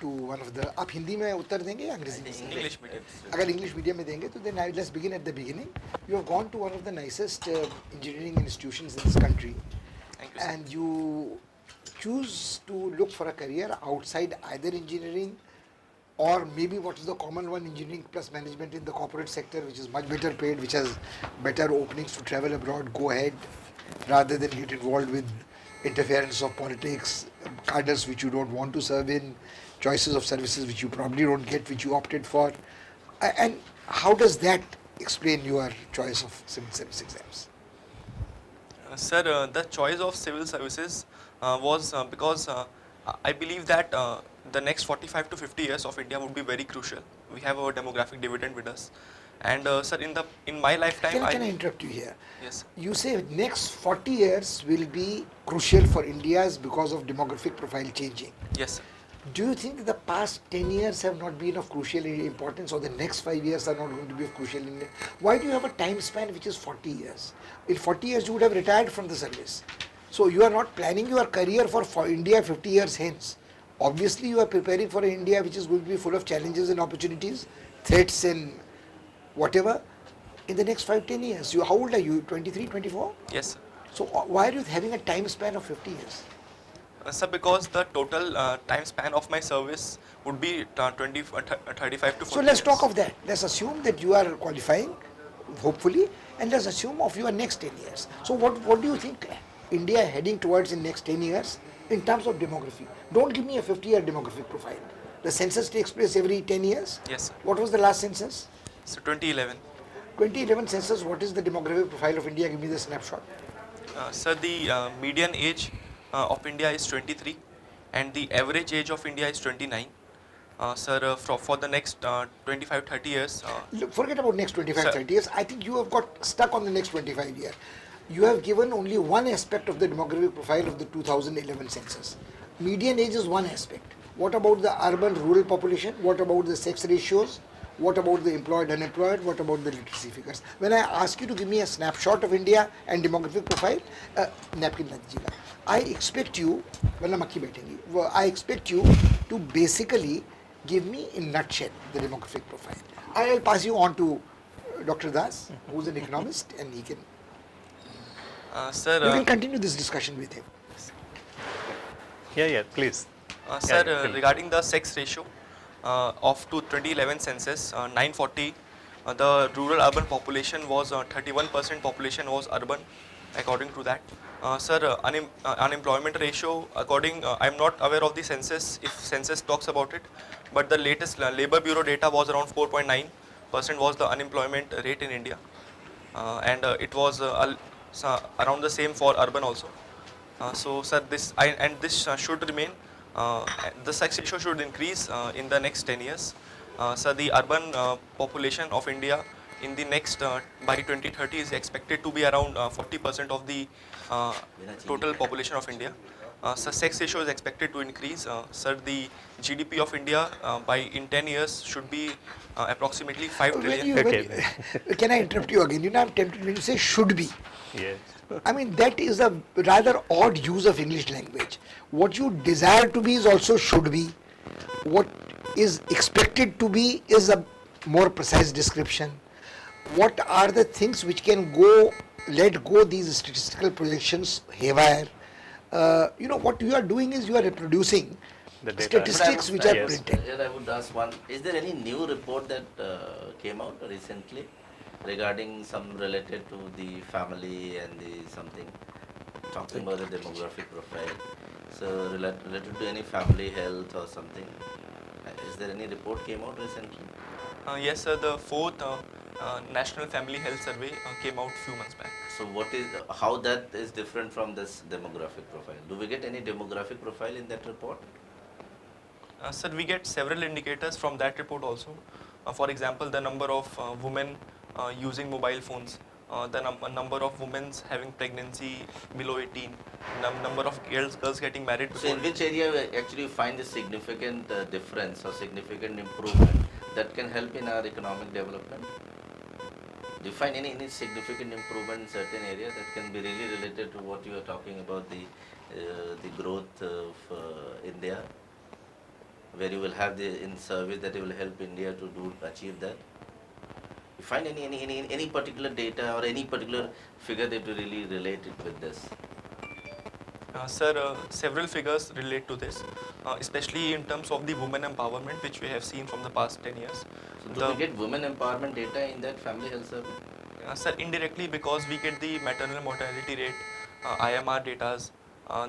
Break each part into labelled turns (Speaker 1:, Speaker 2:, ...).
Speaker 1: to one of the. आप हिंदी में उत्तर देंगे या अंग्रेजी में?
Speaker 2: English medium.
Speaker 1: अगर इंग्लिश मीडियम में देंगे तो then let's begin at the beginning. You have gone to one of the nicest engineering institutions in this country,
Speaker 2: Thank you, sir.
Speaker 1: and you choose to look for a career outside either engineering or maybe what is the common one, engineering plus management in the corporate sector, which is much better paid, which has better openings to travel abroad. Go ahead, rather than get involved with interference of politics, cadres which you don't want to serve in, choices of services which you probably don't get, which you opted for. And how does that explain your choice of civil service exams?
Speaker 2: Sir, the choice of civil services was because I believe that the next 45 to 50 years of India would be very crucial. We have a demographic dividend with us, and sir, in my lifetime,
Speaker 1: Can I interrupt you here?
Speaker 2: Yes, sir.
Speaker 1: You say next 40 years will be crucial for India's because of demographic profile changing.
Speaker 2: Yes, sir.
Speaker 1: Do you think the past 10 years have not been of crucial importance, or the next 5 years are not going to be of crucial importance? Why do you have a time span which is 40 years? In 40 years you would have retired from the service. So you are not planning your career for India 50 years hence. Obviously you are preparing for an India which is going to be full of challenges and opportunities, threats and whatever in the next 5-10 years. How old are you? 23, 24?
Speaker 2: Yes, sir.
Speaker 1: So why are you having a time span of 50 years?
Speaker 2: Sir, because the total time span of my service would be 35 to 40
Speaker 1: So let's
Speaker 2: years.
Speaker 1: talk of that. Let's assume that you are qualifying, hopefully, and let's assume of your next 10 years. So what do you think India heading towards in next 10 years in terms of demography? Don't give me a 50-year demographic profile. The census takes place every 10 years.
Speaker 2: Yes, sir.
Speaker 1: What was the last census?
Speaker 2: So 2011.
Speaker 1: 2011 census, what is the demographic profile of India? Give me the snapshot.
Speaker 2: Sir, the median age of India is 23 and the average age of India is 29. Sir, for the next 25-30 years.
Speaker 1: Look, forget about next 25,
Speaker 2: Sir.
Speaker 1: 30 years. I think you have got stuck on the next 25 years. You have given only one aspect of the demographic profile of the 2011 census. Median age is one aspect. What about the urban rural population? What about the sex ratios? What about the employed unemployed? What about the literacy figures? When I ask you to give me a snapshot of India and demographic profile, napkin ला दीजिएगा. I expect you, वरना मक्खी बैठेंगी. I expect you to basically give me in nutshell the demographic profile. I'll pass you on to Dr. Das, who's an economist, and he can.
Speaker 2: Sir,
Speaker 1: You can continue this discussion with him.
Speaker 3: Yeah, please.
Speaker 2: Sir,
Speaker 3: tell me.
Speaker 2: regarding the sex ratio of 2011 census, 940, the rural urban population was 31% population was urban, according to that. Sir, unemployment ratio, I'm not aware of the census, if census talks about it, but the latest Labour Bureau data was around 4.9% was the unemployment rate in India, and it was around the same for urban also. So, sir, this should remain. The sex ratio should increase in the next 10 years. So, the urban population of India in the next by 2030 is expected to be around 40% of the total population of India. So, sex ratio is expected to increase. Sir, the GDP of India by in 10 years should be approximately 5 trillion.
Speaker 1: Can I interrupt you again? I'm tempted when you say should be.
Speaker 3: Yes.
Speaker 1: I mean, that is a rather odd use of English language. What you desire to be is also should be. What is expected to be is a more precise description. What are the things which can let go these statistical projections haywire? What you are doing is you are reproducing
Speaker 3: The data.
Speaker 1: statistics which are
Speaker 3: Yes.
Speaker 1: printed.
Speaker 4: Here I would ask one, is there any new report that came out recently regarding some related to the family and the something, talking about the demographic profile, so related to any family health or something? Is there any report came out recently?
Speaker 2: Yes, sir, the fourth National Family Health Survey came out few months back.
Speaker 4: So how that is different from this demographic profile? Do we get any demographic profile in that report?
Speaker 2: Sir, we get several indicators from that report also. For example, the number of women using mobile phones, the number of women having pregnancy below 18, number of girls getting married.
Speaker 4: So in which area we actually find a significant difference or significant improvement that can help in our economic development? Do you find any significant improvement in certain areas that can be really related to what you are talking about, the growth of India? where you will have the in service that will help India to achieve that? You find any particular data or any particular figure that will really relate it with this?
Speaker 2: Sir, several figures relate to this, especially in terms of the women empowerment, which we have seen from the past 10 years.
Speaker 4: So do we get women empowerment data in that family health survey?
Speaker 2: Sir, indirectly, because we get the maternal mortality rate, IMR datas,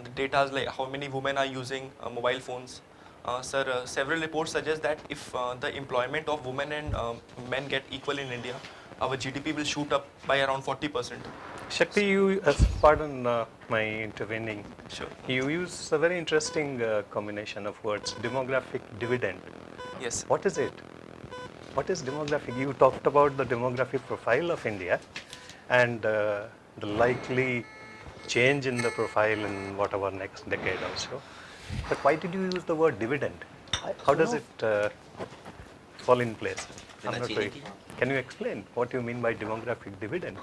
Speaker 2: the data like how many women are using mobile phones. Sir, several reports suggest that if the employment of women and men get equal in India, our GDP will shoot up by around 40%.
Speaker 3: Shakti, you, pardon my intervening.
Speaker 2: Sure.
Speaker 3: You use a very interesting combination of words, demographic dividend.
Speaker 2: Yes.
Speaker 3: What is it? What is demographic? You talked about the demographic profile of India and the likely change in the profile in whatever next decade or so. But why did you use the word dividend? How does it fall in place? I'm not very. Can you explain what you mean by demographic dividend?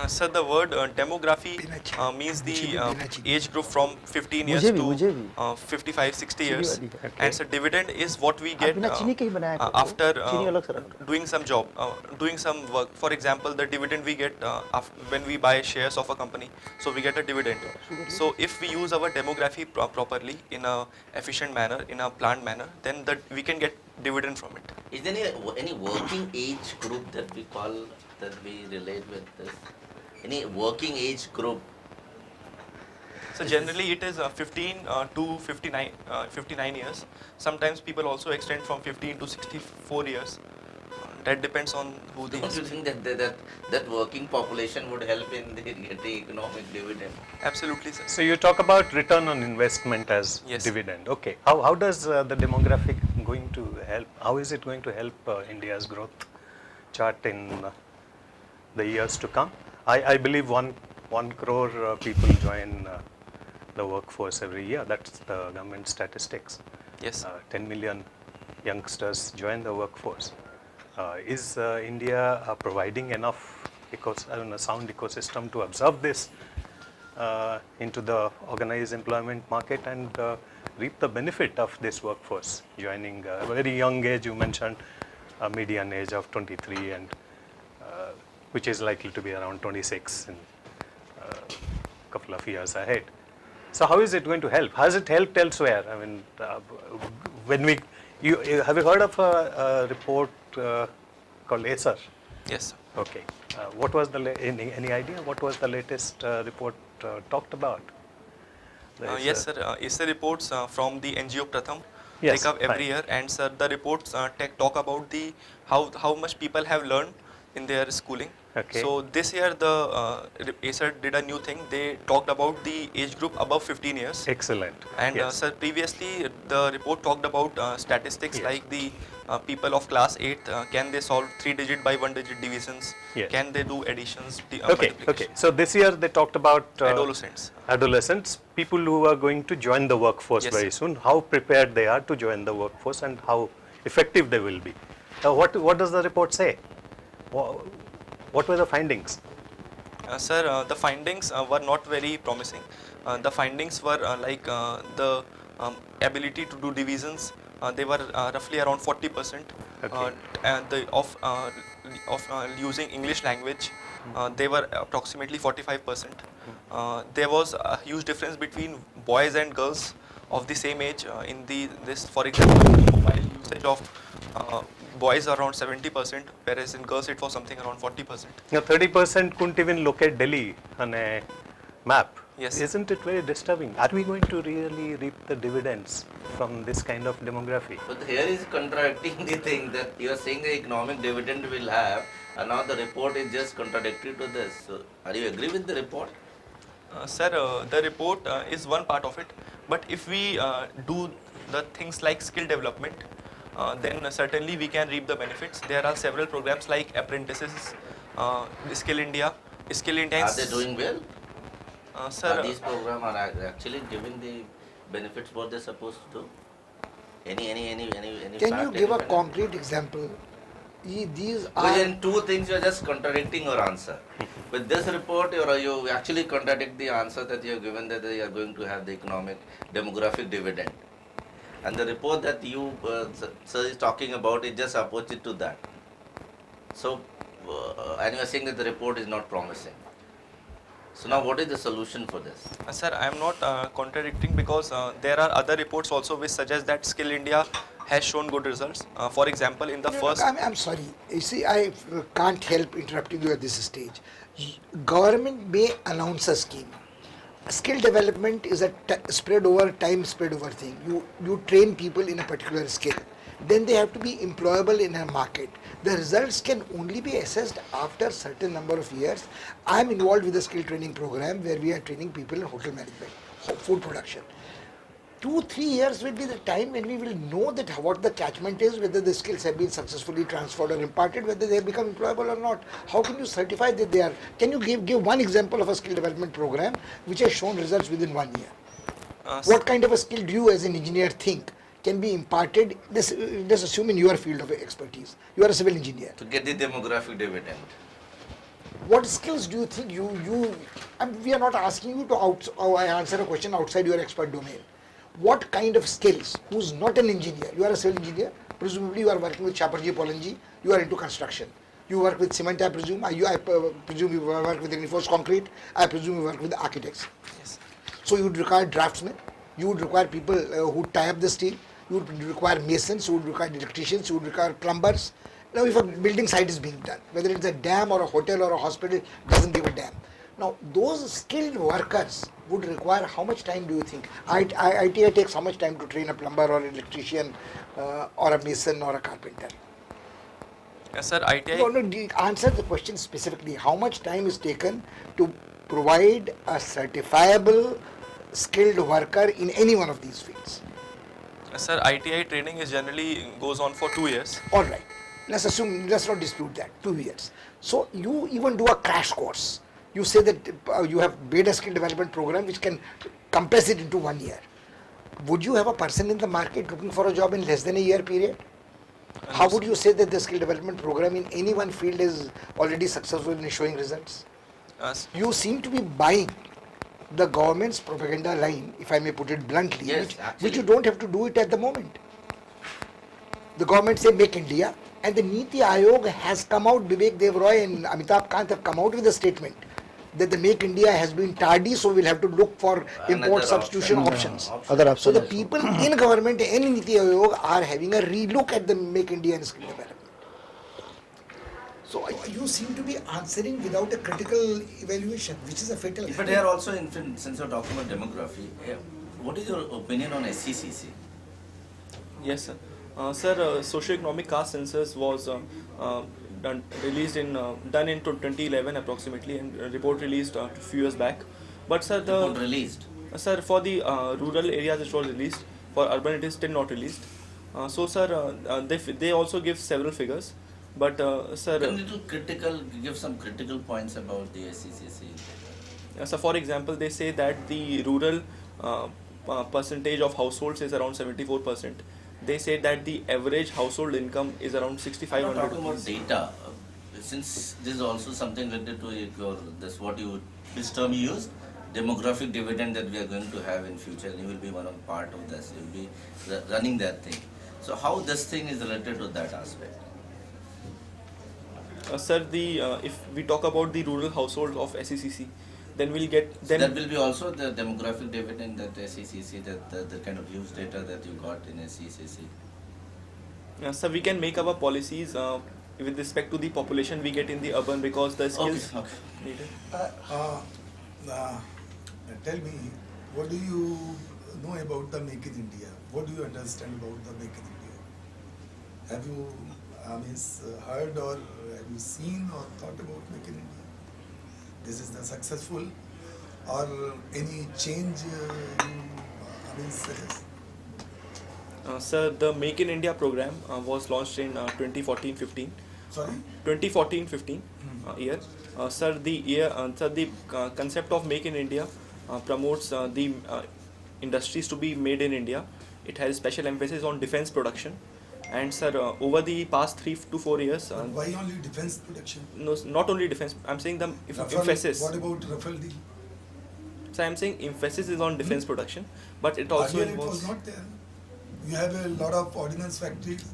Speaker 2: Sir, the word demography means the age group from 15 years to 55, 60 years.
Speaker 3: Okay.
Speaker 2: And so dividend is what we get after doing some job, doing some work. For example, the dividend we get when we buy shares of a company. So we get a dividend. So if we use our demography properly in a efficient manner, in a planned manner, then we can get dividend from it.
Speaker 4: Is there any working age group that we call, that we relate with this? Any working age group?
Speaker 2: So generally it is 15 to 59 years. Sometimes people also extend from 15 to 64 years. That depends on who they.
Speaker 4: Don't you think that working population would help in getting economic dividend?
Speaker 2: Absolutely, sir.
Speaker 3: So you talk about return on investment as
Speaker 2: Yes.
Speaker 3: dividend. Okay. How does the demographic going to help? How is it going to help India's growth chart in the years to come? I believe one crore people join the workforce every year. That's the government statistics.
Speaker 2: Yes.
Speaker 3: 10 million youngsters join the workforce. Is India providing enough a sound ecosystem to absorb this into the organized employment market and reap the benefit of this workforce joining a very young age? You mentioned a median age of 23 and which is likely to be around 26 in a couple of years ahead. So how is it going to help? Has it helped elsewhere? I mean, when you have you heard of a report called ACER?
Speaker 2: Yes.
Speaker 3: Okay. What was any idea what was the latest report talked about?
Speaker 2: Yes, sir. ACER reports from the NGO Pratham
Speaker 3: Yes,
Speaker 2: take up every
Speaker 3: fine.
Speaker 2: year, and sir, the reports talk about the how much people have learned in their schooling.
Speaker 3: Okay.
Speaker 2: So this year the ACER did a new thing. They talked about the age group above 15 years.
Speaker 3: Excellent.
Speaker 2: And
Speaker 3: yes.
Speaker 2: sir, previously the report talked about statistics
Speaker 3: Yes.
Speaker 2: like the people of class 8, can they solve 3-digit by 1-digit divisions?
Speaker 3: Yes.
Speaker 2: Can they do additions?
Speaker 3: Okay. So this year they talked about
Speaker 2: Adolescents.
Speaker 3: people who are going to join the workforce
Speaker 2: Yes,
Speaker 3: very
Speaker 2: sir.
Speaker 3: soon. How prepared they are to join the workforce and how effective they will be. What does the report say? What were the findings?
Speaker 2: Sir, the findings were not very promising. The findings were like the ability to do divisions. They were roughly around 40%.
Speaker 3: Okay.
Speaker 2: Of using English language, they were approximately 45%. There was a huge difference between boys and girls of the same age in this. For example, mobile usage of boys around 70%, whereas in girls it was something around 40%.
Speaker 3: Now 30% couldn't even locate Delhi on a map.
Speaker 2: Yes.
Speaker 3: Isn't it very disturbing? Are we going to really reap the dividends from this kind of demography?
Speaker 4: But here is contradicting the thing that you are saying the economic dividend will have, and now the report is just contradictory to this. So, are you agree with the report?
Speaker 2: Sir, the report is one part of it, but if we do the things like skill development, then certainly we can reap the benefits. There are several programs like apprentices, Skill India. Skill India.
Speaker 4: Are they doing well?
Speaker 2: Sir,
Speaker 4: Are these programs are actually giving the benefits what they're supposed to do? Any
Speaker 1: Can
Speaker 4: fact,
Speaker 1: you give a
Speaker 4: any
Speaker 1: concrete example? These are
Speaker 4: Within two things you are just contradicting your answer. With this report, you actually contradict the answer that you have given that you are going to have the economic demographic dividend. And the report that you sir is talking about is just opposite to that. So, and you are saying that the report is not promising. So now what is the solution for this?
Speaker 2: Sir, I am not contradicting because there are other reports also which suggest that Skill India has shown good results. For example, in the
Speaker 1: No,
Speaker 2: first...
Speaker 1: look, I'm sorry. You see, I can't help interrupting you at this stage. Government may announce a scheme. Skill development is a spread over time, spread over thing. You train people in a particular skill. Then they have to be employable in a market. The results can only be assessed after a certain number of years. I'm involved with a skill training program where we are training people in hotel management, food production. 2-3 years will be the time when we will know that what the catchment is, whether the skills have been successfully transferred or imparted, whether they have become employable or not. How can you certify that they are? Can you give one example of a skill development program which has shown results within 1 year? What kind of a skill do you as an engineer think can be imparted? Let's assume in your field of expertise. You are a civil engineer.
Speaker 4: To get the demographic dividend.
Speaker 1: What skills do you think we are not asking you to answer a question outside your expert domain. What kind of skills, who's not an engineer, you are a civil engineer, presumably you are working with Chaparji, Polanji, you are into construction. You work with cement, I presume, I presume you work with reinforced concrete, I presume you work with architects.
Speaker 2: Yes.
Speaker 1: So you would require draftsmen, you would require people who tie up the steel, you would require masons, you would require electricians, you would require plumbers. Now if a building site is being done, whether it's a dam or a hotel or a hospital, doesn't give a damn. Now those skilled workers would require how much time do you think? ITI takes how much time to train a plumber or an electrician or a mason or a carpenter?
Speaker 2: Yes, sir, ITI...
Speaker 1: No, answer the question specifically. How much time is taken to provide a certifiable skilled worker in any one of these fields?
Speaker 2: Sir, ITI training is generally goes on for 2 years.
Speaker 1: All right. Let's not dispute that, 2 years. So you even do a crash course. You say that you have made a skill development program which can compress it into 1 year. Would you have a person in the market looking for a job in less than a year period? How would you say that the skill development program in any one field is already successful in showing results? You seem to be buying the government's propaganda line, if I may put it bluntly,
Speaker 4: Yes,
Speaker 1: which you don't have to do it at the moment. The government say make India, and the Niti Aayog has come out, Vivek Dev Roy and Amitabh Kant have come out with a statement that the Make India has been tardy, so we'll have to look for import substitution options. So the people in government and in Niti Aayog are having a relook at the Make India and skill development. So you seem to be answering without a critical evaluation, which is a fatal
Speaker 4: But here also, since you're talking about demography, what is your opinion on SCCC?
Speaker 2: Yes, sir. Sir, socio-economic caste census was done in 2011 approximately, and a report released a few years back. But sir,
Speaker 4: Report released?
Speaker 2: Sir, for the rural areas it was released. For urban it is still not released. So sir, they also give several figures. But sir,
Speaker 4: Can you give some critical points about the SCCC?
Speaker 2: so for example, they say that the rural percentage of households is around 74%. They say that the average household income is around 6,500.
Speaker 4: I'm not talking about data. Since this is also something related to this term you use, demographic dividend that we are going to have in future, and you will be one of part of this. You will be running that thing. So how this thing is related to that aspect?
Speaker 2: Sir, if we talk about the rural households of SCCC, then we'll get...
Speaker 4: So that will be also the demographic dividend that SCCC, the kind of use data that you got in SCCC.
Speaker 2: Sir, we can make our policies with respect to the population we get in the urban, because the skills needed.
Speaker 5: Tell me, what do you know about the Make in India? What do you understand about the Make in India? Have you heard or have you seen or thought about Make in India? This is the successful or any change you suggest?
Speaker 2: Sir, the Make in India program was launched in 2014-15.
Speaker 5: Sorry?
Speaker 2: 2014-15 year. Sir, the concept of Make in India promotes the industries to be made in India. It has special emphasis on defense production. And sir, over the past 3 to 4 years...
Speaker 5: why only defense production?
Speaker 2: No, not only defense. I'm saying the emphasis.
Speaker 5: What about Rafale deal?
Speaker 2: So I'm saying emphasis is on defense production, but it also
Speaker 5: Earlier it
Speaker 2: involves...
Speaker 5: was not there. You have a lot of ordnance factories.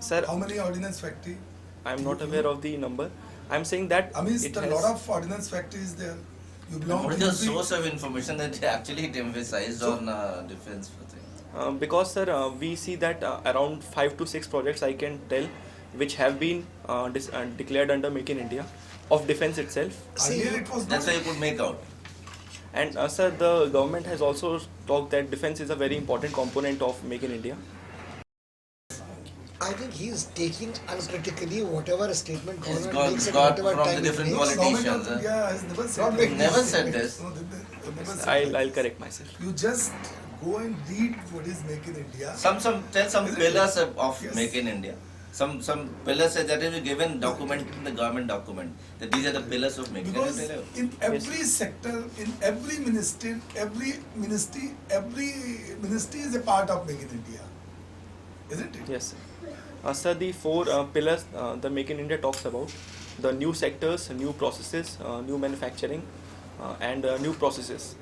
Speaker 2: Sir,
Speaker 5: How many ordnance factory?
Speaker 2: I'm not aware of the number. I'm saying that
Speaker 5: I mean,
Speaker 2: it
Speaker 5: there are a lot of ordnance factories there. You belong
Speaker 4: What
Speaker 5: to
Speaker 4: is the
Speaker 5: UP?
Speaker 4: source of information that actually it emphasized on defense for thing?
Speaker 2: because sir, we see that around 5 to 6 projects I can tell which have been declared under Make in India of defense itself.
Speaker 5: Earlier it was
Speaker 4: That's
Speaker 5: not.
Speaker 4: why you could make out.
Speaker 2: And sir, the government has also talked that defense is a very important component of Make in India.
Speaker 1: I think he is taking uncritically whatever statement
Speaker 4: It's
Speaker 1: government makes at
Speaker 4: got
Speaker 1: whatever
Speaker 4: from
Speaker 1: time
Speaker 4: the
Speaker 1: it
Speaker 4: different
Speaker 1: makes.
Speaker 4: quality.
Speaker 5: Government
Speaker 4: Politicians,
Speaker 5: of India has never said
Speaker 1: Not
Speaker 5: that.
Speaker 1: make
Speaker 4: Never said this.
Speaker 5: No, they never said
Speaker 2: I'll
Speaker 5: that.
Speaker 2: correct myself.
Speaker 5: You just go and read what is Make in India.
Speaker 4: Tell some
Speaker 5: Isn't
Speaker 4: pillars
Speaker 5: it?
Speaker 4: of
Speaker 5: Yes.
Speaker 4: Make in India. Some pillars that is given document in the government document that these are the pillars of Make in
Speaker 5: Because
Speaker 4: India.
Speaker 5: in every sector, in every ministry, every ministry is a part of Make in India, isn't it?
Speaker 2: Yes, sir. Sir, the 4 pillars the Make in India talks about: the new sectors, new processes, new manufacturing, and new processes.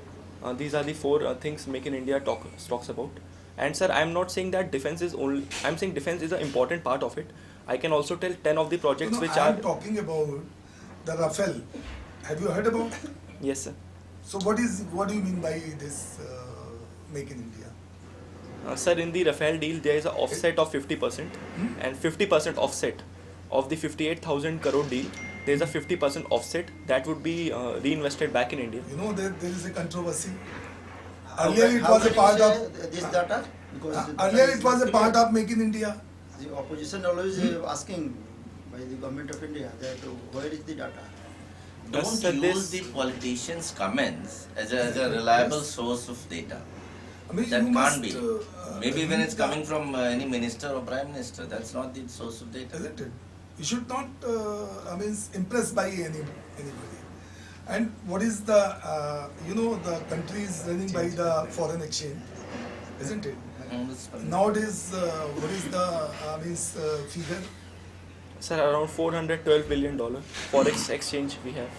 Speaker 2: These are the 4 things Make in India talks about. And sir, I'm not saying that defense is only. I'm saying defense is an important part of it. I can also tell 10 of the projects
Speaker 5: No,
Speaker 2: which
Speaker 5: I am
Speaker 2: are.
Speaker 5: talking about the Rafale. Have you heard about?
Speaker 2: Yes, sir.
Speaker 5: So what do you mean by this Make in India?
Speaker 2: Sir, in the Rafale deal, there is an offset of 50%, and 50% offset of the 58,000 crore deal. There is a 50% offset that would be reinvested back in India.
Speaker 5: You know there is a controversy.
Speaker 6: How
Speaker 5: Earlier
Speaker 6: can-
Speaker 5: it
Speaker 6: how
Speaker 5: was a
Speaker 6: can you
Speaker 5: part
Speaker 6: say
Speaker 5: of.
Speaker 6: this data because the
Speaker 5: Earlier
Speaker 6: data
Speaker 5: it was a
Speaker 6: is
Speaker 5: part
Speaker 6: clear.
Speaker 5: of Make in India.
Speaker 6: The opposition always asking by the government of India that where is the data?
Speaker 2: Yes,
Speaker 4: Don't
Speaker 2: sir,
Speaker 4: use
Speaker 2: this-
Speaker 4: the politicians' comments as a reliable source of data.
Speaker 5: I mean,
Speaker 4: That
Speaker 5: you
Speaker 4: can't
Speaker 5: must,
Speaker 4: be. Maybe when it's coming from any minister or prime minister, that's not the source of data.
Speaker 5: Isn't it? You should not, impressed by anybody. And what is the, the country is running by the foreign exchange, isn't it?
Speaker 4: That's fine.
Speaker 5: Nowadays, what is the figure?
Speaker 2: Sir, around $412 billion forex exchange we have.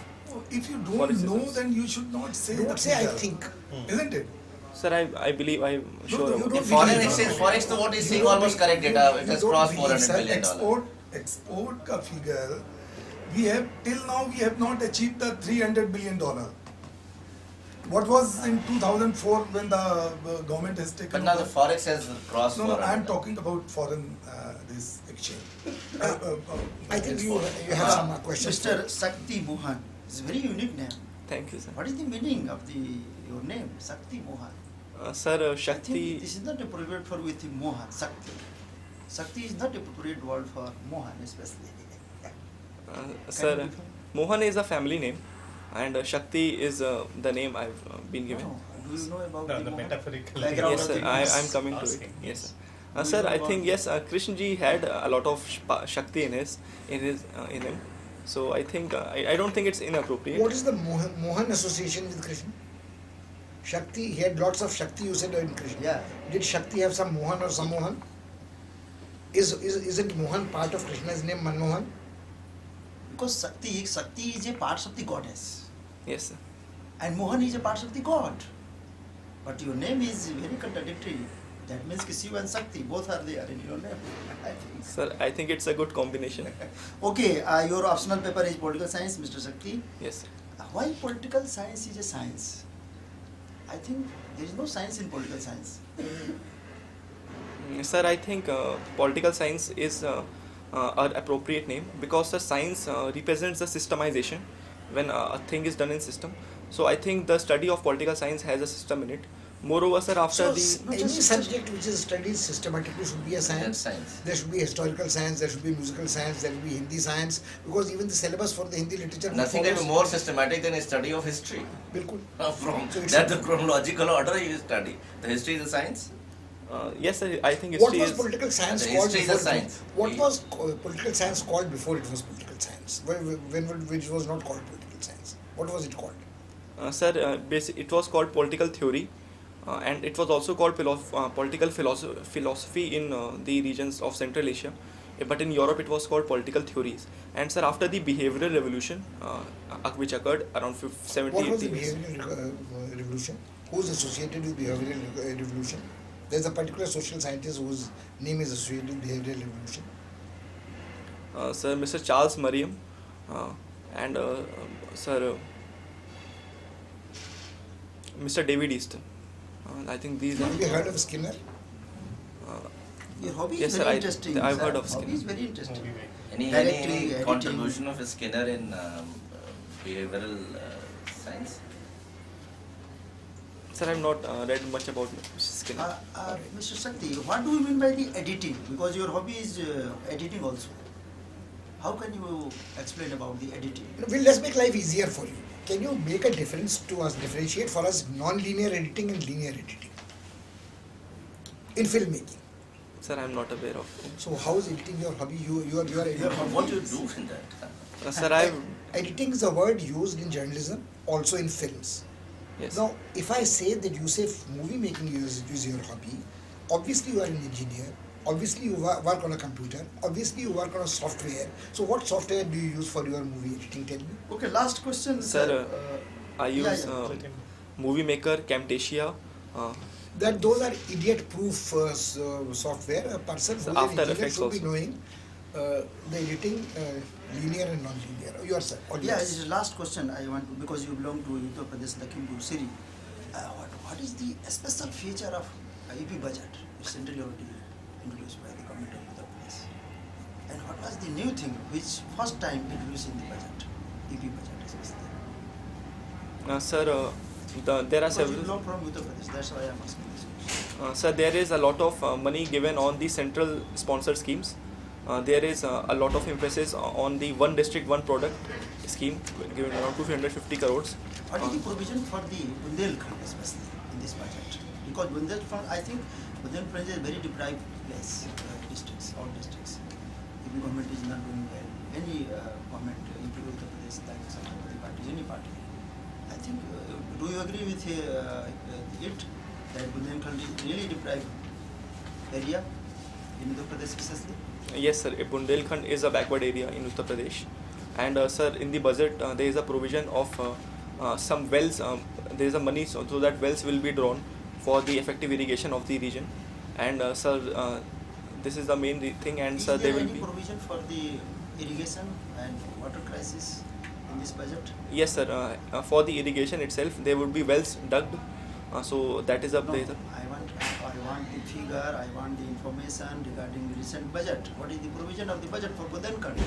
Speaker 5: If you
Speaker 2: Forex
Speaker 5: don't know,
Speaker 2: reserves.
Speaker 5: then you should not say the
Speaker 1: Don't say I
Speaker 5: figure,
Speaker 1: think.
Speaker 5: isn't it?
Speaker 2: Sir, I believe I'm sure
Speaker 5: you
Speaker 2: about
Speaker 4: The
Speaker 2: it.
Speaker 5: don't
Speaker 4: foreign
Speaker 5: believe-
Speaker 4: exchange, forex to what is
Speaker 5: You
Speaker 4: saying
Speaker 5: don't
Speaker 4: almost
Speaker 5: believe-
Speaker 4: correct data. It
Speaker 5: you
Speaker 4: has
Speaker 5: don't
Speaker 4: crossed
Speaker 5: believe,
Speaker 4: $400
Speaker 5: sir.
Speaker 4: billion.
Speaker 5: Export ka figure, we have till now we have not achieved the $300 billion. What was in 2004 when the government has taken
Speaker 4: But now the
Speaker 5: over?
Speaker 4: forex has crossed
Speaker 5: No,
Speaker 4: 400.
Speaker 5: I am talking about foreign this exchange.
Speaker 1: I think you have some questions.
Speaker 6: Mr. Sakti Mohan. It's a very unique name.
Speaker 2: Thank you, sir.
Speaker 6: What is the meaning of your name, Sakti Mohan?
Speaker 2: Sir,
Speaker 6: I think
Speaker 2: Shakti.
Speaker 6: this is not appropriate for with Mohan, Sakti. Sakti is not appropriate word for Mohan especially.
Speaker 2: Sir,
Speaker 6: Can you
Speaker 2: Mohan is a family name, and Shakti is the name I've been given.
Speaker 6: No, do you know about
Speaker 3: No,
Speaker 6: the
Speaker 3: the
Speaker 6: Mohan?
Speaker 3: metaphorical
Speaker 6: Background
Speaker 2: Yes,
Speaker 6: of
Speaker 2: sir.
Speaker 6: the
Speaker 2: I'm
Speaker 6: Mohan?
Speaker 2: coming to it.
Speaker 3: Asking,
Speaker 2: Yes,
Speaker 3: yes.
Speaker 2: sir.
Speaker 6: Do you
Speaker 2: Sir,
Speaker 6: know
Speaker 2: I
Speaker 6: about-
Speaker 2: think yes. Krishna ji had a lot of Shakti in him. So I think I don't think it's inappropriate.
Speaker 1: What is the Mohan association with Krishna? Shakti, he had lots of Shakti you said in Krishna.
Speaker 6: Yeah.
Speaker 1: Did Shakti have some Mohan or some Mohan? Isn't Mohan part of Krishna's name, Manmohan?
Speaker 6: Because Sakti is a part of the goddess.
Speaker 2: Yes, sir.
Speaker 6: And Mohan is a part of the god. But your name is very contradictory. That means Shiva and Sakti both are there in your name. I think.
Speaker 2: Sir, I think it's a good combination.
Speaker 6: Okay, your optional paper is political science, Mr. Sakti.
Speaker 2: Yes, sir.
Speaker 6: Why political science is a science? I think there is no science in political science.
Speaker 2: Sir, I think political science is an appropriate name because the science represents the systemization when a thing is done in system. So I think the study of political science has a system in it. Moreover, sir, after
Speaker 1: So any subject which is studied systematically should be a
Speaker 4: That's
Speaker 1: science.
Speaker 4: science.
Speaker 1: There should be historical science, there should be musical science, there should be Hindi science, because even the syllabus for the Hindi literature
Speaker 4: Nothing can be
Speaker 1: follows-
Speaker 4: more systematic than a study of history.
Speaker 1: Bilkul.
Speaker 4: From
Speaker 1: So it's
Speaker 4: that's
Speaker 1: a-
Speaker 4: the chronological order you study. The history is a science.
Speaker 2: yes, sir, I think
Speaker 1: What
Speaker 2: history
Speaker 1: was
Speaker 2: is
Speaker 1: political science
Speaker 4: The
Speaker 1: called
Speaker 4: history is
Speaker 1: before?
Speaker 4: a science.
Speaker 1: What was political science called before it was political science? Which was not called political science. What was it called?
Speaker 2: sir, it was called political theory, and it was also called political philosophy in the regions of Central Asia. But in Europe, it was called political theories. And sir, after the behavioral revolution, which occurred around 70,
Speaker 1: What was
Speaker 2: 80
Speaker 1: the
Speaker 2: years.
Speaker 1: behavioral revolution? Who is associated with behavioral revolution? There's a particular social scientist whose name is associated with behavioral evolution.
Speaker 2: Sir, Mr. Charles Merriam, and Sir, Mr. David Easton. I think these are.
Speaker 1: Have you heard of Skinner?
Speaker 6: Your hobby
Speaker 2: Yes,
Speaker 6: is
Speaker 2: sir,
Speaker 6: very
Speaker 2: I-
Speaker 6: interesting.
Speaker 2: I've
Speaker 6: sir.
Speaker 2: heard of
Speaker 6: Hobby
Speaker 2: Skinner.
Speaker 6: is very interesting.
Speaker 4: Any
Speaker 6: Directly editing.
Speaker 4: contribution of Skinner in behavioral science?
Speaker 2: Sir, I've not read much about Mr. Skinner.
Speaker 6: Mr. Sakti, what do you mean by the editing? Because your hobby is editing also. How can you explain about the editing?
Speaker 1: Well, let's make life easier for you. Can you make a difference to us, differentiate for us non-linear editing and linear editing in filmmaking?
Speaker 2: Sir, I'm not aware of.
Speaker 1: So how is editing your hobby? You are
Speaker 6: Your hobby
Speaker 4: What you
Speaker 6: is-
Speaker 4: do in that?
Speaker 2: Sir, I've.
Speaker 1: Editing is a word used in journalism, also in films.
Speaker 2: Yes.
Speaker 1: Now, if I say that you say movie making is your hobby, obviously you are an engineer, obviously you work on a computer, obviously you work on a software. So what software do you use for your movie editing? Tell me.
Speaker 6: Okay, last question,
Speaker 2: Sir,
Speaker 6: sir.
Speaker 2: I
Speaker 6: yeah,
Speaker 2: use
Speaker 6: yeah.
Speaker 2: Movie Maker, Camtasia.
Speaker 1: That those are idiot-proof software. A person who is
Speaker 2: So
Speaker 1: an
Speaker 2: After
Speaker 1: engineer
Speaker 2: Effects
Speaker 1: should be
Speaker 2: also.
Speaker 1: knowing the editing linear and non-linear. You are sir.
Speaker 6: Yeah,
Speaker 1: audience.
Speaker 6: this is the last question I want to, because you belong to Uttar Pradesh, Lakhimpur Siri. What is the special feature of EP budget recently already introduced by the government of Uttar Pradesh? And what was the new thing which first time introduced in the budget, EP budget especially?
Speaker 2: Sir, there are
Speaker 6: Because you
Speaker 2: several.
Speaker 6: belong from Uttar Pradesh, that's why I am asking this question.
Speaker 2: Sir, there is a lot of money given on the central sponsored schemes. There is a lot of emphasis on the one district, one product scheme, given around 250 crores.
Speaker 6: What is the provision for the Bundelkhand especially in this budget? Because Bundelkhand, I think Bundelkhand is a very deprived place, districts, all districts. If the government is not doing well, any government, including Uttar Pradesh, like Samajwadi Party, any party, I think, do you agree with it that Bundelkhand is really deprived area in Uttar Pradesh especially?
Speaker 2: Yes, sir. Bundelkhand is a backward area in Uttar Pradesh, and sir, in the budget there is a provision of some wells. There is a money so that wells will be drawn for the effective irrigation of the region, and sir, this is the main thing. And
Speaker 6: Is
Speaker 2: sir,
Speaker 6: there
Speaker 2: there will
Speaker 6: any
Speaker 2: be.
Speaker 6: provision for the irrigation and water crisis in this budget?
Speaker 2: Yes, sir. For the irrigation itself, there would be wells dug. So that is up
Speaker 6: No,
Speaker 2: there.
Speaker 6: I want the figure, I want the information regarding the recent budget. What is the provision of the budget for Bundelkhand,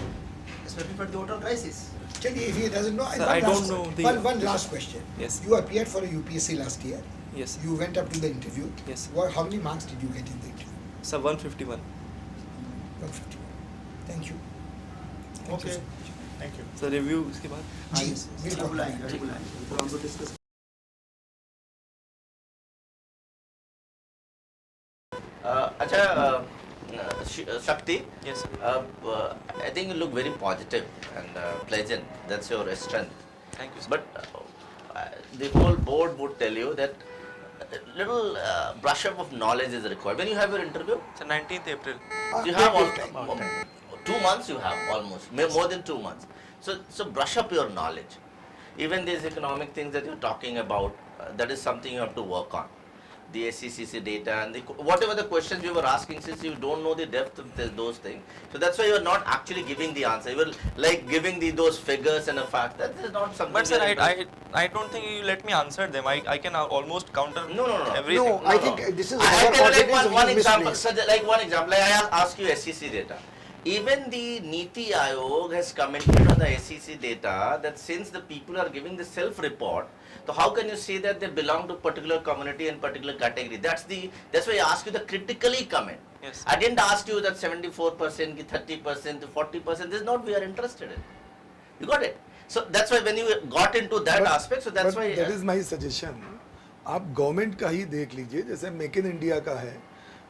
Speaker 6: especially for the water crisis?
Speaker 1: Actually, if he doesn't know,
Speaker 2: Sir,
Speaker 1: one
Speaker 2: I don't
Speaker 1: last-
Speaker 2: know the-
Speaker 1: One last question.
Speaker 2: Yes.
Speaker 1: You appeared for a UPSC last year.
Speaker 2: Yes.
Speaker 1: You went up to the interview.
Speaker 2: Yes.
Speaker 1: How many marks did you get in the interview?
Speaker 2: Sir, 151.
Speaker 1: 151. Thank you. Thank you
Speaker 6: Okay.
Speaker 1: so much.
Speaker 7: Thank you.
Speaker 2: Sir, review उसके बाद.
Speaker 1: जी,
Speaker 6: yes,
Speaker 1: बिल्कुल।
Speaker 6: बुलाएंगे।
Speaker 4: Shakti,
Speaker 2: Yes, sir.
Speaker 4: I think you look very positive and pleasant. That's your strength.
Speaker 2: Thank you, sir.
Speaker 4: But the whole board would tell you that a little brush up of knowledge is required. When you have your interview,
Speaker 2: So 19th April.
Speaker 4: you have
Speaker 1: take
Speaker 4: all,
Speaker 1: time.
Speaker 4: 2 months you have almost, more than 2 months. So brush up your knowledge. Even these economic things that you're talking about, that is something you have to work on. The SCCC data and whatever the questions we were asking, since you don't know the depth of those things, so that's why you are not actually giving the answer. You were like giving those figures and a fact. That is not something.
Speaker 2: But sir,
Speaker 4: we are interested-
Speaker 2: I don't think you let me answer them. I can almost counter
Speaker 4: No.
Speaker 2: everything.
Speaker 1: No, I think this is
Speaker 4: I
Speaker 1: another
Speaker 4: tell you like
Speaker 1: positive
Speaker 4: one
Speaker 1: is
Speaker 4: example.
Speaker 1: misplaced.
Speaker 4: So like one example, like I ask you SCC data. Even the Niti Aayog has commented on the SCC data that since the people are giving the self-report, so how can you say that they belong to particular community and particular category? That's why I ask you the critically comment.
Speaker 2: Yes.
Speaker 4: I didn't ask you that 74%, 30%, 40%. This is not we are interested in. You got it? So that's why when you got into that aspect, so that's
Speaker 5: but
Speaker 4: why.
Speaker 5: that is my suggestion. आप government का ही देख लीजिए, जैसे make in India का है,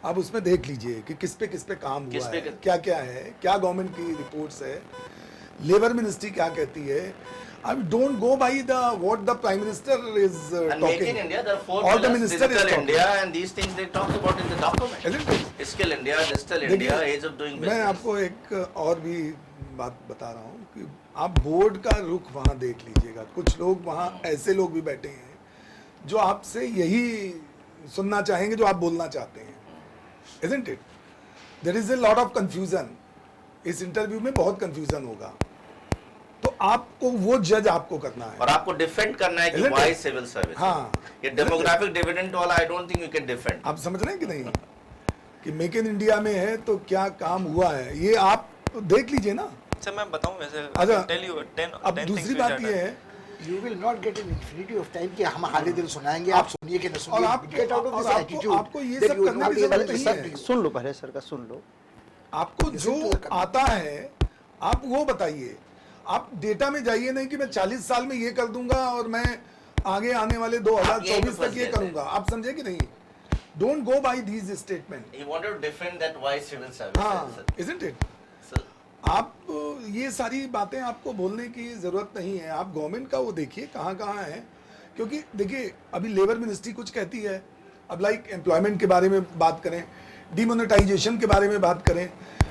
Speaker 5: आप उसमें देख लीजिए कि किस पे काम हुआ है, क्या क्या है, क्या गवर्नमेंट की रिपोर्ट्स है, लेबर मिनिस्ट्री क्या कहती है. I don't go by what the Prime Minister is
Speaker 4: And Make
Speaker 5: talking.
Speaker 4: in India, there are 4
Speaker 5: All the
Speaker 4: pillars,
Speaker 5: minister is
Speaker 4: Digital
Speaker 5: talking.
Speaker 4: India, and these things they talk about in the document.
Speaker 5: Isn't it?
Speaker 4: Skill India, Digital
Speaker 5: देखिए,
Speaker 4: India, Age of Doing
Speaker 5: मैं
Speaker 4: Business.
Speaker 5: आपको एक और भी बात बता रहा हूँ कि आप बोर्ड का रुख वहाँ देख लीजिएगा. कुछ लोग वहाँ ऐसे लोग भी बैठे हैं जो आपसे यही सुनना चाहेंगे जो आप बोलना चाहते हैं, isn't it? There is a lot of confusion. इस इंटरव्यू में बहुत कंफ्यूजन होगा, तो आपको वो जज आपको करना है
Speaker 4: और आपको डिफेंड करना है कि
Speaker 5: Isn't it?
Speaker 4: Y civil service.
Speaker 5: हाँ।
Speaker 4: ये डेमोग्राफिक डिविडेंड वाला I don't think you can defend.
Speaker 5: आप समझ रहे हैं कि नहीं कि मेक इन इंडिया में है तो क्या काम हुआ है, ये आप देख लीजिए ना।
Speaker 2: सर मैं बताऊं वैसे
Speaker 5: अच्छा,
Speaker 2: टेल यू 10
Speaker 5: अब दूसरी बात ये है,
Speaker 1: You will not get an infinity of time कि हम हारे दिल सुनाएंगे, आप सुनिए कि न
Speaker 5: और
Speaker 1: सुनिए।
Speaker 5: आपको
Speaker 1: Get out of
Speaker 5: और
Speaker 1: this attitude
Speaker 5: आपको ये
Speaker 1: that
Speaker 5: सब
Speaker 1: you will
Speaker 5: करने
Speaker 1: not
Speaker 5: की
Speaker 1: be able
Speaker 5: जरूरत
Speaker 1: to
Speaker 5: नहीं
Speaker 1: listen
Speaker 5: है।
Speaker 1: to you.
Speaker 7: सुन लो पहले सर का, सुन लो।
Speaker 5: आपको
Speaker 1: Listen
Speaker 5: जो
Speaker 1: to the comment.
Speaker 5: आता है आप वो बताइए, आप डेटा में जाइए नहीं कि मैं 40 साल में ये कर दूंगा और मैं आगे आने वाले
Speaker 4: आप यहीं पे
Speaker 5: 2024
Speaker 4: फंस
Speaker 5: तक ये
Speaker 4: गए थे।
Speaker 5: करूंगा। आप समझे कि नहीं? Don't go by these statement.
Speaker 4: He wanted to defend that why civil service।
Speaker 5: हाँ, isn't it?
Speaker 4: Sir,
Speaker 5: आप ये सारी बातें आपको बोलने की जरूरत नहीं है। आप गवर्नमेंट का वो देखिए कहाँ कहाँ है, क्योंकि देखिए अभी लेबर मिनिस्ट्री कुछ कहती है, अब लाइक एम्प्लॉयमेंट के बारे में बात करें, डिमोनेटाइजेशन के बारे में बात करें।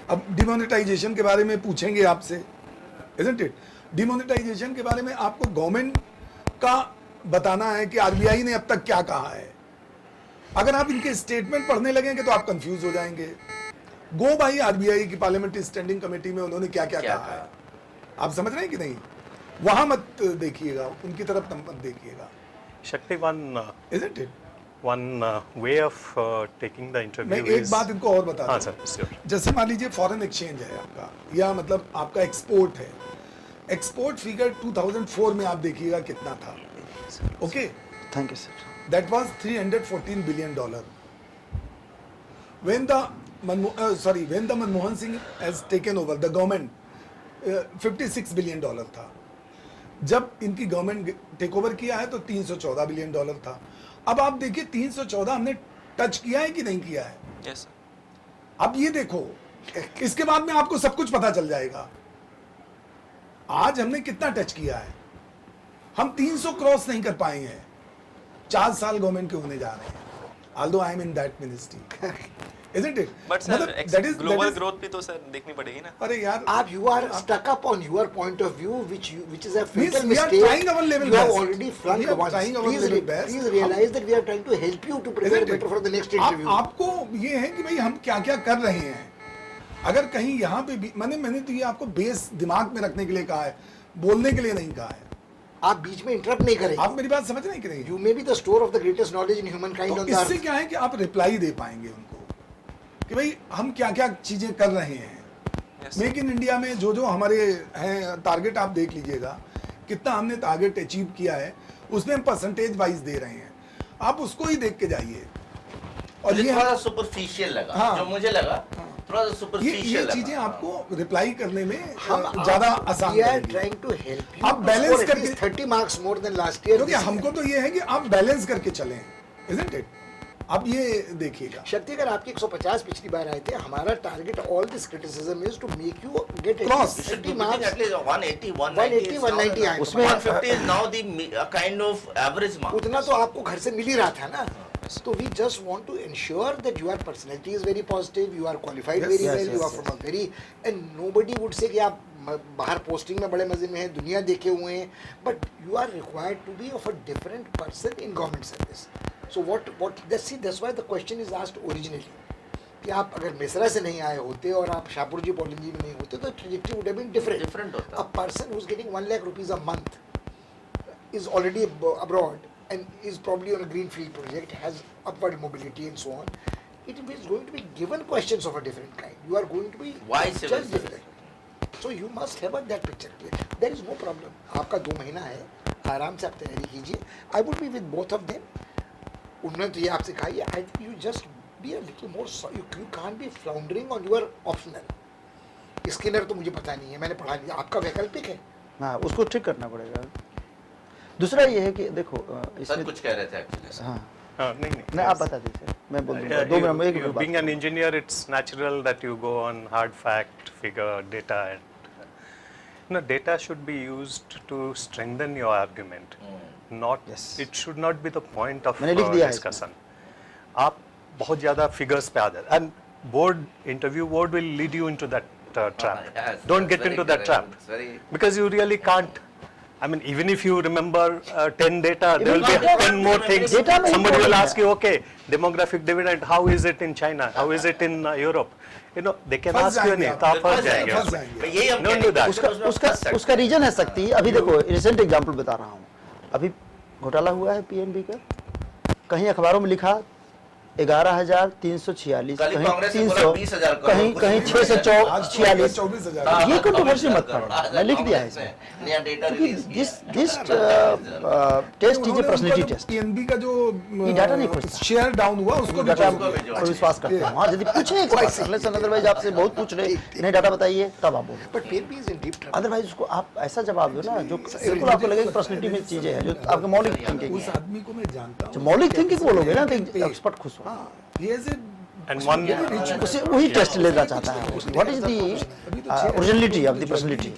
Speaker 5: अब डिमोनेटाइजेशन के बारे में पूछेंगे आपसे, isn't it? डिमोनेटाइजेशन के बारे में आपको गवर्नमेंट का बताना है कि आरबीआई ने अब तक क्या कहा है। अगर आप इनके स्टेटमेंट पढ़ने लगेंगे तो आप कंफ्यूज हो जाएंगे। गो बाई आरबीआई की पार्लियामेंट्री स्टैंडिंग कमेटी में उन्होंने क्या क्या कहा है, आप समझ रहे हैं कि नहीं? वहां मत देखिएगा, उनकी तरफ मत देखिएगा,
Speaker 3: Shakti,
Speaker 5: isn't it?
Speaker 3: one way of taking the interview
Speaker 5: मैं एक
Speaker 3: is
Speaker 5: बात इनको और बता
Speaker 3: हाँ
Speaker 5: दूं।
Speaker 3: Sir, sure.
Speaker 5: जैसे मान लीजिए फॉरेन एक्सचेंज है आपका, या मतलब आपका एक्सपोर्ट है, एक्सपोर्ट फिगर 2004 में आप देखिएगा कितना था, okay,
Speaker 7: thank you sir.
Speaker 5: that was $314 billion. When the Manmohan Singh has taken over the government, $56 billion था। जब इनकी गवर्नमेंट टेक ओवर किया है तो $314 बिलियन था। अब आप देखिए 314 हमने टच किया है कि नहीं किया है?
Speaker 2: Yes sir.
Speaker 5: अब ये देखो, इसके बाद में आपको सब कुछ पता चल जाएगा। आज हमने कितना टच किया है, हम 300 क्रॉस नहीं कर पाए हैं। 4 साल गवर्नमेंट के होने जा रहे हैं, although I am in that ministry, isn't it?
Speaker 2: But
Speaker 5: मतलब
Speaker 2: sir
Speaker 5: that is-
Speaker 2: global
Speaker 5: that is-
Speaker 2: growth भी तो सर देखनी पड़ेगी ना।
Speaker 5: अरे यार,
Speaker 1: आप you are stuck up on your point of view, which is a
Speaker 5: Means
Speaker 1: fatal
Speaker 5: we are
Speaker 1: mistake.
Speaker 5: trying our level
Speaker 1: You have
Speaker 5: best.
Speaker 1: already flunked
Speaker 5: We are
Speaker 1: once.
Speaker 5: trying our
Speaker 1: Please
Speaker 5: level best.
Speaker 1: please realize that we are trying to help you to prepare
Speaker 5: Isn't it?
Speaker 1: better for the next
Speaker 5: आप,
Speaker 1: interview.
Speaker 5: आपको ये है कि भाई हम क्या क्या कर रहे हैं। अगर कहीं यहाँ पे भी मैंने तो ये आपको बेस दिमाग में रखने के लिए कहा है, बोलने के लिए नहीं कहा है।
Speaker 1: आप बीच में इंटरप्ट नहीं करेंगे।
Speaker 5: आप मेरी बात समझ रहे हैं कि नहीं?
Speaker 1: You may be the store of the greatest knowledge in humankind
Speaker 5: तो
Speaker 1: on the
Speaker 5: इससे
Speaker 1: earth.
Speaker 5: क्या है कि आप रिप्लाई दे पाएंगे उनको कि भाई हम क्या क्या चीजें कर रहे हैं।
Speaker 2: Yes.
Speaker 5: मेक इन इंडिया में जो जो हमारे हैं टारगेट, आप देख लीजिएगा कितना हमने टारगेट अचीव किया है, उसमें हम परसेंटेज वाइज दे रहे हैं। आप उसको ही देख के जाइए। और
Speaker 4: मुझे
Speaker 5: ये
Speaker 4: थोड़ा सा सुपरफिशियल लगा,
Speaker 5: हाँ।
Speaker 4: जो मुझे लगा थोड़ा सा
Speaker 5: ये
Speaker 4: सुपरफिशियल लगा।
Speaker 5: चीजें आपको रिप्लाई करने में
Speaker 1: हम
Speaker 5: ज्यादा आसान
Speaker 1: we are
Speaker 5: रहेंगी।
Speaker 1: trying to help you
Speaker 5: आप
Speaker 1: to
Speaker 5: balance
Speaker 1: score at
Speaker 5: करके-
Speaker 1: least 30 marks more than last year.
Speaker 5: क्योंकि
Speaker 1: this year.
Speaker 5: हमको तो ये है कि आप बैलेंस करके चलें, isn't it? आप ये देखिएगा।
Speaker 1: शक्ति अगर आपके 150 पिछली बार आए थे, हमारा target all this criticism is to make you get
Speaker 5: Cross.
Speaker 4: You should be
Speaker 1: 30
Speaker 4: putting
Speaker 1: marks.
Speaker 4: at least 180,
Speaker 1: 180, 190 आए।
Speaker 7: उसमें
Speaker 4: 150 is now the kind of average mark।
Speaker 1: उतना तो आपको घर से मिल ही रहा था ना। So we just want to ensure that your personality is very positive, you are qualified
Speaker 5: Yes,
Speaker 1: very
Speaker 5: yes,
Speaker 1: well, you
Speaker 7: yes,
Speaker 1: are from a very, and nobody would say कि आप बाहर पोस्टिंग में बड़े मजे में हैं, दुनिया देखे हुए हैं, but you are required to be of a different person in government service. So that's why the question is asked originally. कि आप अगर मिश्रा से नहीं आए होते और आप शाहपुर जी पॉलिंजी में नहीं होते तो trajectory would have been different.
Speaker 4: Different होता।
Speaker 1: A person who's getting 1 lakh rupees a month is already abroad and is probably on a greenfield project, has upward mobility and so on, it is going to be given questions of a different kind. You are going to be
Speaker 4: Why civil
Speaker 1: judged
Speaker 4: service?
Speaker 1: different. So you must have that picture clear. There is no problem. आपका 2 महीना है, आराम से आप तैयारी कीजिए. I would be with both of them. उन्होंने तो ये आपसे कहा है, I think you just be a little more. You can't be floundering on your optional. Skinner तो मुझे पता नहीं है, मैंने पढ़ा लिया. आपका वैकल्पिक है.
Speaker 7: हाँ, उसको ठीक करना पड़ेगा। दूसरा ये है कि देखो
Speaker 4: सर
Speaker 7: इसमें
Speaker 4: कुछ कह रहे थे एक्चुअली।
Speaker 7: हाँ
Speaker 3: नहीं
Speaker 7: नहीं, आप बता दीजिए, मैं बोल दूंगा। 2 मिनट में एक मिनट
Speaker 3: being
Speaker 7: बात
Speaker 3: an engineer, it's natural that you go on hard fact, figure, data, and data should be used to strengthen your argument. Not
Speaker 7: Yes.
Speaker 3: it should not be the point of
Speaker 7: मैंने लिख दिया है
Speaker 3: discussion. आप बहुत ज़्यादा figures पे आ जाते, and interview board will lead you into that trap.
Speaker 4: yes,
Speaker 3: Don't
Speaker 4: that's
Speaker 3: get
Speaker 4: very
Speaker 3: into that
Speaker 4: correct.
Speaker 3: trap
Speaker 4: It's very-
Speaker 3: because you really can't I mean, even if you remember 10 data, there
Speaker 7: Even
Speaker 3: will be
Speaker 7: data-
Speaker 3: 10 more things.
Speaker 7: data में
Speaker 3: Somebody will
Speaker 7: important
Speaker 3: ask you, okay, demographic dividend, how is it in China? How is it in Europe? You know, they can
Speaker 5: फंस
Speaker 3: ask you
Speaker 5: जाएंगे
Speaker 3: anything.
Speaker 5: आप।
Speaker 3: तो आप फंस
Speaker 5: फंस
Speaker 3: जाएंगे
Speaker 5: जाएंगे,
Speaker 3: उसमें।
Speaker 5: फंस जाएंगे।
Speaker 4: भाई यही हम
Speaker 3: Don't do that.
Speaker 7: उसका रीजन है शक्ति। अभी देखो रिसेंट एग्जांपल बता रहा हूँ, अभी घोटाला हुआ है पीएनबी का, कहीं अखबारों में लिखा 11,346,
Speaker 4: कल ही
Speaker 7: कहीं
Speaker 4: कांग्रेस ने
Speaker 7: 300,
Speaker 4: बोला 20,000 करोड़।
Speaker 7: कहीं कहीं 646।
Speaker 5: 24,000
Speaker 7: ये कंट्रोवर्सी मत करो, मैं लिख दिया है इसमें।
Speaker 4: नया डेटा रिलीज किया
Speaker 7: this test is a personality test.
Speaker 5: PNB का जो
Speaker 7: ये डाटा नहीं खोजता।
Speaker 5: शेयर डाउन हुआ उसको भी
Speaker 7: डाटा
Speaker 5: खोजो।
Speaker 7: पर विश्वास करते हैं। हाँ, यदि पूछे अदरवाइज आपसे बहुत पूछ रहे नहीं डाटा बताइए तब आप बोलो,
Speaker 1: But PNB is in deep trouble.
Speaker 7: Otherwise उसको आप ऐसा जवाब दो ना जो बिल्कुल आपको लगेगा पर्सनैलिटी में चीजें हैं जो आपके मौलिक थिंकिंग
Speaker 5: उस
Speaker 7: है।
Speaker 5: आदमी को मैं जानता
Speaker 7: जो
Speaker 5: हूँ।
Speaker 7: मौलिक थिंकिंग बोलोगे ना तो एक्सपर्ट खुश हो।
Speaker 5: हाँ, he has a
Speaker 3: And one,
Speaker 7: उसे वही टेस्ट लेना चाहता है। What is the originality of the personality,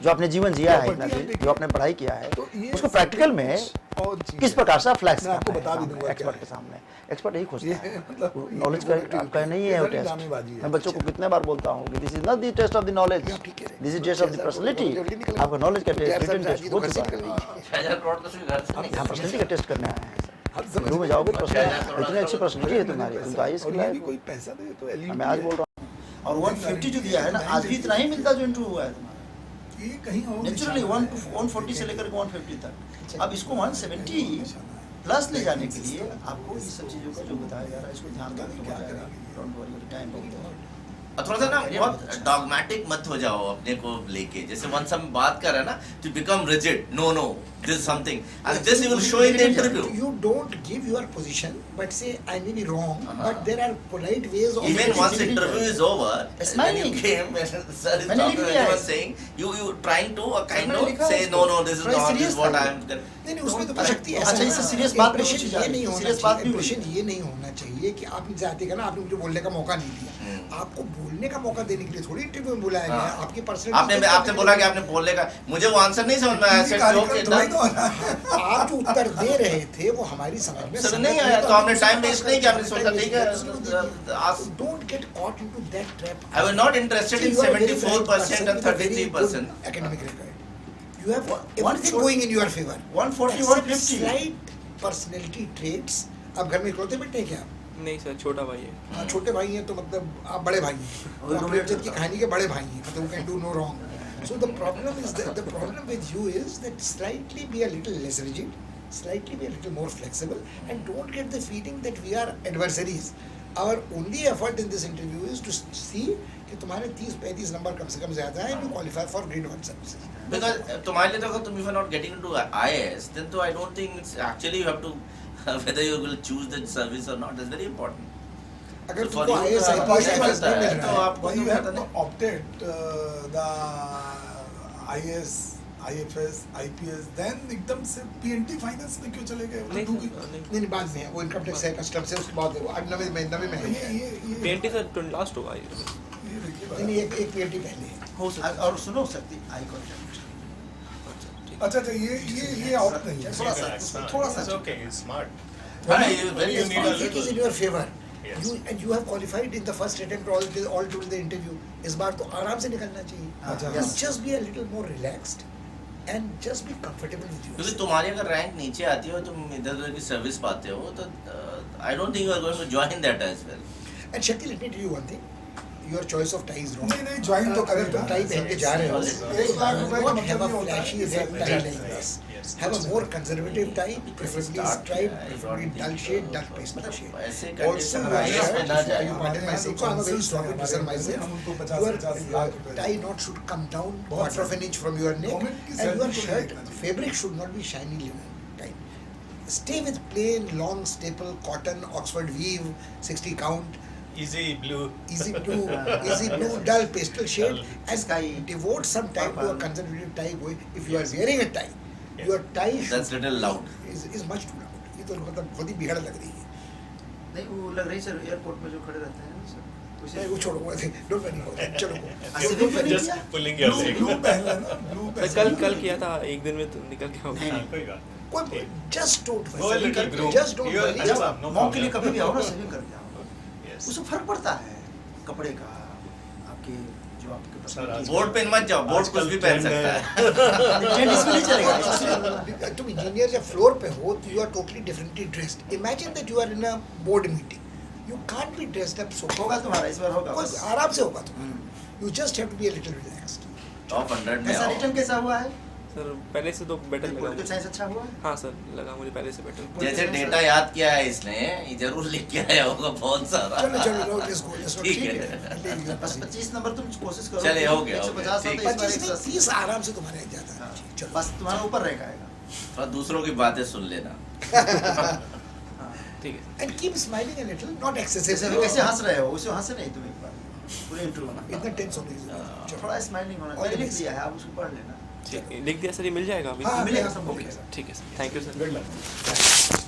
Speaker 7: जो आपने जीवन जिया है इतना दिन, जो आपने पढ़ाई किया है, उसको प्रैक्टिकल में
Speaker 5: और चीज़
Speaker 7: किस
Speaker 5: है।
Speaker 7: प्रकार से फ्लैक्स
Speaker 5: मैं आपको
Speaker 7: करना
Speaker 5: बता भी
Speaker 7: है
Speaker 5: दूंगा
Speaker 7: एक्सपर्ट
Speaker 5: क्या
Speaker 7: के सामने। एक्सपर्ट यही खोजता है,
Speaker 5: ये मतलब
Speaker 7: नॉलेज का नहीं है वो टेस्ट।
Speaker 5: ड्रामेबाजी है।
Speaker 7: मैं बच्चों को कितने बार बोलता हूँ कि this is not the test of the knowledge, this is test of the personality. आपका नॉलेज का टेस्ट, रिटन टेस्ट बहुत होता है।
Speaker 4: 6,000 करोड़ तो सिर्फ घर से नहीं
Speaker 7: यहाँ पर्सनैलिटी का टेस्ट करने आए हैं। शुरू में जाओगे पर्सनैलिटी, इतनी अच्छी पर्सनैलिटी है तुम्हारी, तुम तो आईएएस के
Speaker 5: और ये भी
Speaker 7: लायक
Speaker 5: कोई पैसा दे तो
Speaker 7: हो।
Speaker 5: एलिट
Speaker 7: मैं आज बोल रहा हूँ
Speaker 6: और 150 जो दिया है ना, आज भी इतना ही मिलता जो इंटरव्यू हुआ है तुम्हारा।
Speaker 5: ये कहीं और
Speaker 6: नेचुरली 140 से लेकर 150 तक। अब इसको 170 प्लस ले जाने के लिए आपको इस सब चीज़ों का जो बताया जा रहा है इसको ध्यान में रखना पड़ेगा। डोंट वरी, टाइम बहुत है।
Speaker 4: और थोड़ा सा ना बहुत डॉगमेटिक मत हो जाओ अपने को लेके, जैसे वंस हम बात कर रहे हैं ना to become rigid, no no this something and this you will show in the interview.
Speaker 1: You don't give your position, but say I may be wrong, but there are polite ways of.
Speaker 4: Even once interview is over, when you
Speaker 6: Smiling.
Speaker 4: came, sir is
Speaker 6: मैंने
Speaker 4: talking,
Speaker 6: लिख दिया
Speaker 4: you
Speaker 6: है।
Speaker 4: were saying, you trying to kind
Speaker 6: मैंने
Speaker 4: of
Speaker 6: लिखा है
Speaker 4: say
Speaker 6: इसको।
Speaker 4: no no this is
Speaker 6: थोड़ा
Speaker 4: not this
Speaker 6: serious
Speaker 4: is what
Speaker 6: था।
Speaker 4: I am.
Speaker 1: नहीं नहीं उसमें तो शक्ति है।
Speaker 6: अच्छा, इससे serious बात नहीं
Speaker 1: Impression
Speaker 6: पूछी जा
Speaker 1: ये
Speaker 6: रही।
Speaker 1: नहीं होना
Speaker 6: Serious बात
Speaker 1: चाहिए।
Speaker 6: नहीं हुई।
Speaker 1: Impression ये नहीं होना चाहिए कि आप जाते का ना आपने मुझे बोलने का मौका नहीं दिया। आपको बोलने का मौका देने के लिए थोड़ी इंटरव्यू में बुलाया गया है। आपकी पर्सनल
Speaker 4: आपने आपसे बोला कि आपने बोलने का, मुझे वो आंसर नहीं समझ में आया। सर
Speaker 1: आप जो उत्तर दे रहे थे वो हमारी समझ में
Speaker 4: सर नहीं आया तो हमने टाइम वेस्ट नहीं किया, हमने सोचा ठीक है।
Speaker 1: Don't get caught into that trap.
Speaker 4: I was not interested in
Speaker 1: See, you are a very
Speaker 4: 74%
Speaker 1: bright
Speaker 4: and
Speaker 1: person with a very
Speaker 4: 33%.
Speaker 1: good academic record. You have
Speaker 6: One
Speaker 1: everything
Speaker 6: for-
Speaker 1: going in your favor.
Speaker 6: 140,
Speaker 1: Except
Speaker 6: 150.
Speaker 1: slight personality traits. आप घर में इकलौते बेटे हैं क्या?
Speaker 8: नहीं sir, छोटा भाई है।
Speaker 1: हाँ, छोटे भाई हैं तो मतलब आप बड़े भाई हैं। वो अपनी इज्जत की कहानी के बड़े भाई हैं। मतलब वो can do no wrong. So the problem is the problem with you is that slightly be a little less rigid, slightly be a little more flexible, and don't get the feeling that we are adversaries. Our only effort in this interview is to see कि तुम्हारे 30-35 number कम से कम ज़्यादा है, you qualify for grade 1 services.
Speaker 4: Because तुम्हारे लिए तो अगर तुम if you are not getting into IAS, then तो I don't think it's actually you have to whether you will choose the service or not. That's very important.
Speaker 1: अगर
Speaker 4: For
Speaker 1: तुमको
Speaker 4: you,
Speaker 1: IAS
Speaker 4: possible
Speaker 1: IPS
Speaker 4: है,
Speaker 1: नहीं मिल
Speaker 4: तो
Speaker 1: रहा है,
Speaker 4: आपको
Speaker 5: Why
Speaker 4: तो
Speaker 5: you have
Speaker 4: पता
Speaker 5: not
Speaker 4: नहीं।
Speaker 5: opted the IAS, IFS, IPS, then एकदम से PNT फाइनेंस में क्यों चले गए?
Speaker 8: नहीं
Speaker 5: क्योंकि-
Speaker 8: सर, नहीं।
Speaker 1: नहीं बाद में है, वो इनकम टैक्स है, कस्टम्स है, उसके बाद है वो, अब नवे में है।
Speaker 5: ये
Speaker 8: पेंटी सर लास्ट होगा ये।
Speaker 5: देखिए बात।
Speaker 1: नहीं एक PhD पहले है।
Speaker 8: हो सकता
Speaker 6: और सुनो सकती आई कॉन्टेक्ट
Speaker 5: अच्छा ये ऑप्ट नहीं है।
Speaker 6: थोड़ा सा थोड़ा सा
Speaker 3: okay, it's smart.
Speaker 4: हाँ, you very
Speaker 1: Yes,
Speaker 4: smart.
Speaker 1: it is in your favor.
Speaker 3: Yes.
Speaker 1: You have qualified in the first attempt all to the interview. इस बार तो आराम से निकलना चाहिए.
Speaker 5: अच्छा।
Speaker 1: You just be a little more relaxed and just be comfortable with
Speaker 4: क्योंकि
Speaker 1: yourself.
Speaker 4: तुम्हारी अगर रैंक नीचे आती हो, तुम इधर उधर की सर्विस पाते हो, तो I don't think you are going to join that as well.
Speaker 1: And Shakti, let me tell you one thing. Your choice of tie is wrong.
Speaker 5: नहीं ज्वाइन तो
Speaker 1: अगर तुम
Speaker 5: करेगा।
Speaker 1: टाई पहन के जा रहे हो,
Speaker 5: एक लाख रुपए का
Speaker 1: don't have a
Speaker 5: मतलब ये होता है
Speaker 1: flashy
Speaker 5: कि
Speaker 1: red
Speaker 5: सब
Speaker 1: tie
Speaker 5: जाते
Speaker 1: like
Speaker 5: हैं।
Speaker 1: this.
Speaker 3: Yes.
Speaker 1: Have a more conservative tie, preferably striped, preferably dull shade, dull pastel
Speaker 4: ऐसे
Speaker 1: shade.
Speaker 4: condition
Speaker 1: Also,
Speaker 4: में IAS में ना जाए।
Speaker 1: you pardon my saying, so I'm a very sorry person myself.
Speaker 5: हम उनको
Speaker 1: Your
Speaker 5: 50-50 lakh रुपए
Speaker 1: tie knot should come down
Speaker 5: बहुत
Speaker 1: quarter of an inch from your neck,
Speaker 5: Government की
Speaker 1: and your
Speaker 5: salary को
Speaker 1: shirt
Speaker 5: देखना चाहिए।
Speaker 1: fabric should not be shiny linen type. Stay with plain, long staple cotton, Oxford weave, 60 count.
Speaker 3: Easy blue.
Speaker 1: Easy blue, dull pastel shade, and
Speaker 6: Sky,
Speaker 1: devote some time to a
Speaker 6: purple.
Speaker 1: conservative tie. If you are wearing a tie, your tie
Speaker 4: That's little loud.
Speaker 1: is much too loud. ये तो मतलब बहुत ही बिगड़ लग रही है.
Speaker 6: नहीं वो लग रही सर एयरपोर्ट में जो खड़े रहते हैं ना सर
Speaker 1: नहीं, वो छोड़ो, डोंट वरी, चलो.
Speaker 6: सिविल में नहीं
Speaker 3: Just
Speaker 6: किया
Speaker 3: pulling your leg.
Speaker 5: ब्लू पहन लेना ब्लू
Speaker 8: सर कल किया था, एक दिन में तो निकल के हो गया।
Speaker 3: कोई बात
Speaker 1: कोई just don't
Speaker 3: Go a
Speaker 1: worry.
Speaker 3: little groom.
Speaker 1: Just don't
Speaker 3: You are-
Speaker 1: worry.
Speaker 3: अच्छा, no
Speaker 6: मॉक के लिए
Speaker 3: problem.
Speaker 6: कभी भी आओ ना सेविंग करके आओ
Speaker 3: Yes.
Speaker 6: उससे फर्क पड़ता है कपड़े का आपके जो आपके पर्सनालिटी
Speaker 4: बोर्ड पे मत जाओ, बोर्ड कुछ भी पहन सकता है।
Speaker 6: ट्रेंड इसमें नहीं चलेगा इसमें।
Speaker 1: तुम इंजीनियर जब फ्लोर पे हो तो you are totally differently dressed. Imagine that you are in a board meeting. You can't be dressed up so.
Speaker 6: होगा तुम्हारा इस बार होगा
Speaker 1: कोई
Speaker 6: बस।
Speaker 1: आराम से होगा तुम्हारा. You just have to be a little relaxed.
Speaker 4: Top 100 में
Speaker 6: ऐसा
Speaker 4: आओ।
Speaker 6: रिटर्न कैसा हुआ है?
Speaker 8: सर पहले से तो बेटर लगा
Speaker 6: पॉलिटिकल
Speaker 8: मुझे.
Speaker 6: साइंस अच्छा हुआ है?
Speaker 8: हाँ सर लगा मुझे पहले से बेटर.
Speaker 4: जैसे डेटा याद किया है इसने, ये जरूर लिख के आया होगा बहुत सारा।
Speaker 1: चलो चलो लेट्स गो लेट्स गो.
Speaker 4: ठीक
Speaker 1: ठीक
Speaker 4: है।
Speaker 1: है.
Speaker 6: बस 25 नंबर तुम कोशिश करो।
Speaker 4: चले, हो गया,
Speaker 6: 150
Speaker 4: ठीक
Speaker 6: होता है, इस बार
Speaker 1: 25 नहीं
Speaker 6: 180।
Speaker 1: 30 आराम से तुम्हारे ज्यादा.
Speaker 6: हाँ,
Speaker 1: चलो
Speaker 6: बस तुम्हारा ऊपर रैंक आएगा।
Speaker 4: थोड़ा दूसरों की बातें सुन लेना।
Speaker 8: ठीक है.
Speaker 1: and keep smiling a little, not excessive.
Speaker 6: जैसे कैसे हंस रहे हो, वैसे हंसे नहीं तुम एक बार पूरे इंटरव्यू में।
Speaker 1: इतना टेंस होने की जरूरत नहीं. चलो.
Speaker 6: थोड़ा स्माइलिंग होना
Speaker 1: All the
Speaker 6: चाहिए। लिख
Speaker 1: best.
Speaker 6: दिया है, आप उसको पढ़ लेना।
Speaker 8: ठीक है. लिख दिया सर, ये मिल जाएगा अभी.
Speaker 1: हाँ,
Speaker 6: मिलेगा
Speaker 1: मिलेगा
Speaker 6: सब
Speaker 1: मिलेगा.
Speaker 6: मिलेगा।
Speaker 8: ठीक है sir. Thank you sir.
Speaker 5: Good luck.